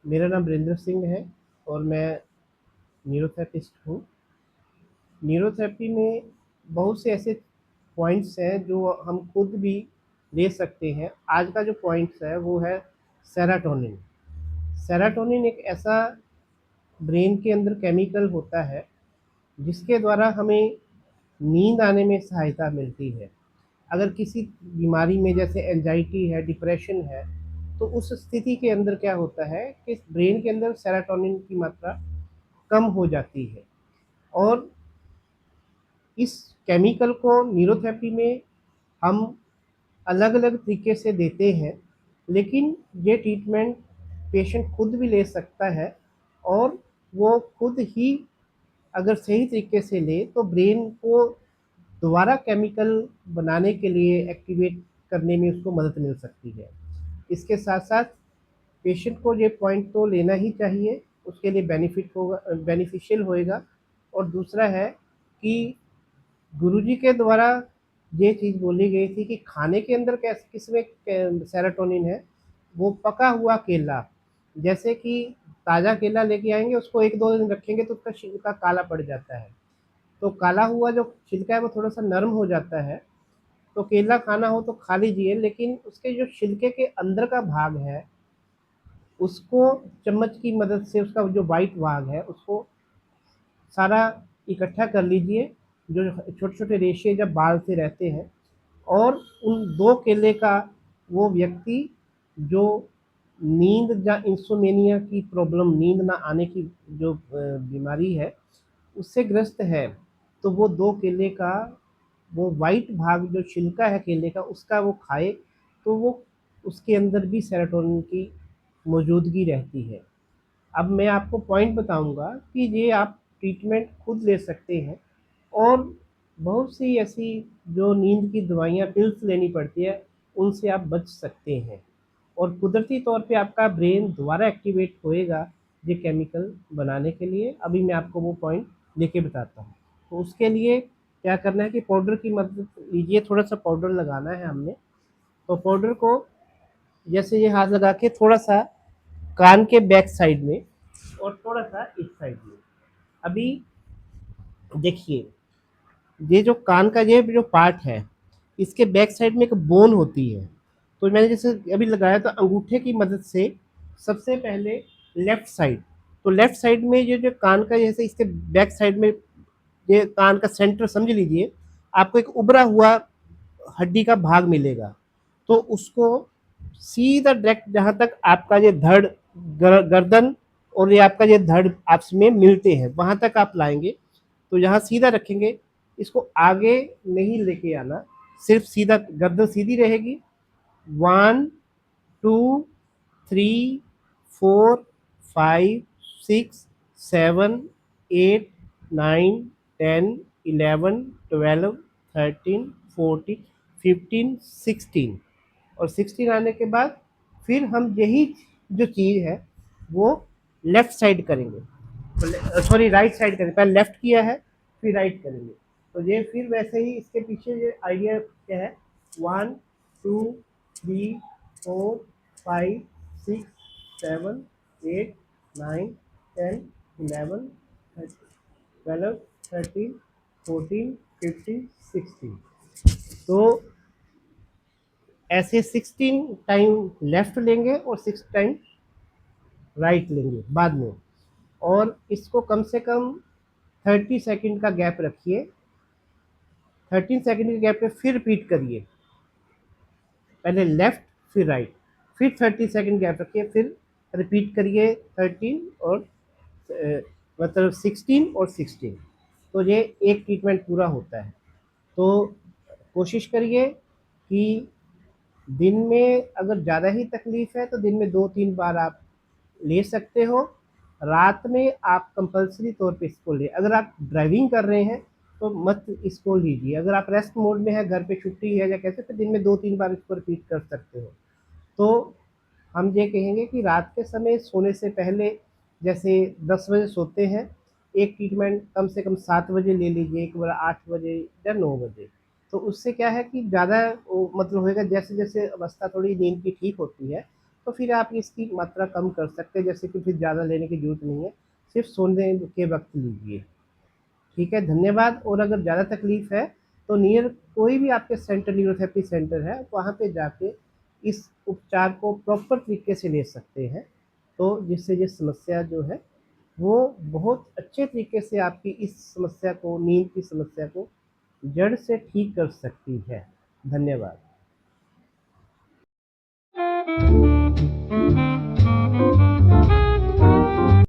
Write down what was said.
मेरा नाम वीरेंद्र सिंह है और मैं न्यूरोथेरेपिस्ट हूँ। न्यूरोथेरेपी में बहुत से ऐसे पॉइंट्स हैं जो हम खुद भी ले सकते हैं। आज का जो पॉइंट्स है वो है सेरोटोनिन। सेरोटोनिन एक ऐसा ब्रेन के अंदर केमिकल होता है जिसके द्वारा हमें नींद आने में सहायता मिलती है। अगर किसी बीमारी में जैसे एंजाइटी है, डिप्रेशन है, तो उस स्थिति के अंदर क्या होता है कि ब्रेन के अंदर सेरोटोनिन की मात्रा कम हो जाती है और इस केमिकल को न्यूरोथेरेपी में हम अलग-अलग तरीके से देते हैं, लेकिन ये ट्रीटमेंट पेशेंट खुद भी ले सकता है और वो खुद ही अगर सही तरीके से ले तो ब्रेन को दोबारा केमिकल बनाने के लिए एक्टिवेट करने में उसको मदद मिल सकती है। इसके साथ-साथ पेशेंट को ये पॉइंट तो लेना ही चाहिए, उसके लिए बेनिफिशियल होएगा। और दूसरा है कि गुरुजी के द्वारा ये चीज़ बोली गई थी कि खाने के अंदर किसमें सेरोटोनिन है, वो पका हुआ केला, जैसे कि ताज़ा केला लेके आएंगे, उसको 1-2 दिन रखेंगे तो उसका छिलका काला पड़ जाता है। तो काला हुआ जो छिलका है वो थोड़ा सा नरम हो जाता है। तो केला खाना हो तो खा लीजिए, लेकिन उसके जो छिलके के अंदर का भाग है उसको चम्मच की मदद से, उसका जो वाइट भाग है उसको सारा इकट्ठा कर लीजिए, जो छोटे छोटे रेशे जब बाल से रहते हैं। और उन 2 केले का वो व्यक्ति जो नींद या इंसोमेनिया की प्रॉब्लम, नींद ना आने की जो बीमारी है उससे ग्रस्त है, तो वो 2 केले का वो वाइट भाग जो छिलका है केले का उसका वो खाए, तो वो उसके अंदर भी सेरोटोनिन की मौजूदगी रहती है। अब मैं आपको पॉइंट बताऊंगा कि ये आप ट्रीटमेंट खुद ले सकते हैं और बहुत सी ऐसी जो नींद की दवाइयाँ पिल्स लेनी पड़ती है उनसे आप बच सकते हैं और कुदरती तौर पे आपका ब्रेन दोबारा एक्टिवेट होएगा ये केमिकल बनाने के लिए। अभी मैं आपको वो पॉइंट लेके बताता हूँ। तो उसके लिए क्या करना है कि पाउडर की मदद लीजिए, थोड़ा सा पाउडर लगाना है हमने। तो पाउडर को जैसे ये हाथ लगा के थोड़ा सा कान के बैक साइड में और थोड़ा सा इस साइड में। अभी देखिए, ये जो कान का ये जो पार्ट है इसके बैक साइड में एक बोन होती है। तो मैंने जैसे अभी लगाया तो अंगूठे की मदद से सबसे पहले लेफ्ट साइड, तो लेफ्ट साइड में ये जो कान का जैसे इसके बैक साइड में ये कान का सेंटर समझ लीजिए, आपको एक उभरा हुआ हड्डी का भाग मिलेगा। तो उसको सीधा डायरेक्ट जहाँ तक आपका ये धड़ गर्दन और ये आपका ये धड़ आपस में मिलते हैं वहाँ तक आप लाएंगे। तो यहाँ सीधा रखेंगे, इसको आगे नहीं लेके आना, सिर्फ सीधा गर्दन सीधी रहेगी। 1 2 3 4 5 6 7 8 9 10 11 12 13 14 15 16 और 16 आने के बाद फिर हम यही जो चीज़ है वो लेफ्ट साइड करेंगे, सॉरी राइट साइड करेंगे। पहले लेफ्ट किया है फिर राइट करेंगे। तो ये फिर वैसे ही इसके पीछे ये आइडिया क्या है, 1 2 3 4 5 6 7 8 9 10 11 12 13 14 15 16। तो ऐसे 16 टाइम लेफ्ट लेंगे और 6 टाइम राइट लेंगे बाद में। और इसको कम से कम 30 सेकंड का गैप रखिए। 13 सेकंड के गैप पे फिर रिपीट करिए, पहले लेफ्ट फिर राइट, फिर 30 सेकंड गैप रखिए, फिर रिपीट करिए 13 और मतलब 16 और 16। तो ये एक ट्रीटमेंट पूरा होता है। तो कोशिश करिए कि दिन में अगर ज़्यादा ही तकलीफ़ है तो दिन में 2-3 बार आप ले सकते हो। रात में आप कंपल्सरी तौर पे इसको लें। अगर आप ड्राइविंग कर रहे हैं तो मत इसको लीजिए। अगर आप रेस्ट मोड में है, घर पे छुट्टी है या कैसे, तो दिन में 2-3 बार इसको रिपीट कर सकते हो। तो हम ये कहेंगे कि रात के समय सोने से पहले जैसे 10 बजे सोते हैं, एक ट्रीटमेंट कम से कम 7 बजे ले लीजिए, एक बार 8 बजे या 9 बजे। तो उससे क्या है कि ज़्यादा वो मतलब होएगा, जैसे जैसे अवस्था थोड़ी नींद की ठीक होती है तो फिर आप इसकी मात्रा कम कर सकते हैं, जैसे कि फिर ज़्यादा लेने की ज़रूरत नहीं है, सिर्फ सोने के वक्त लीजिए। ठीक है, धन्यवाद। और अगर ज़्यादा तकलीफ है तो नियर कोई भी आपके सेंटर, न्यूरोथेरेपी सेंटर है, वहाँ पे जाके इस उपचार को प्रॉपर तरीके से ले सकते हैं, तो जिससे ये समस्या जो है वो बहुत अच्छे तरीके से आपकी इस समस्या को, नींद की समस्या को जड़ से ठीक कर सकती है। धन्यवाद।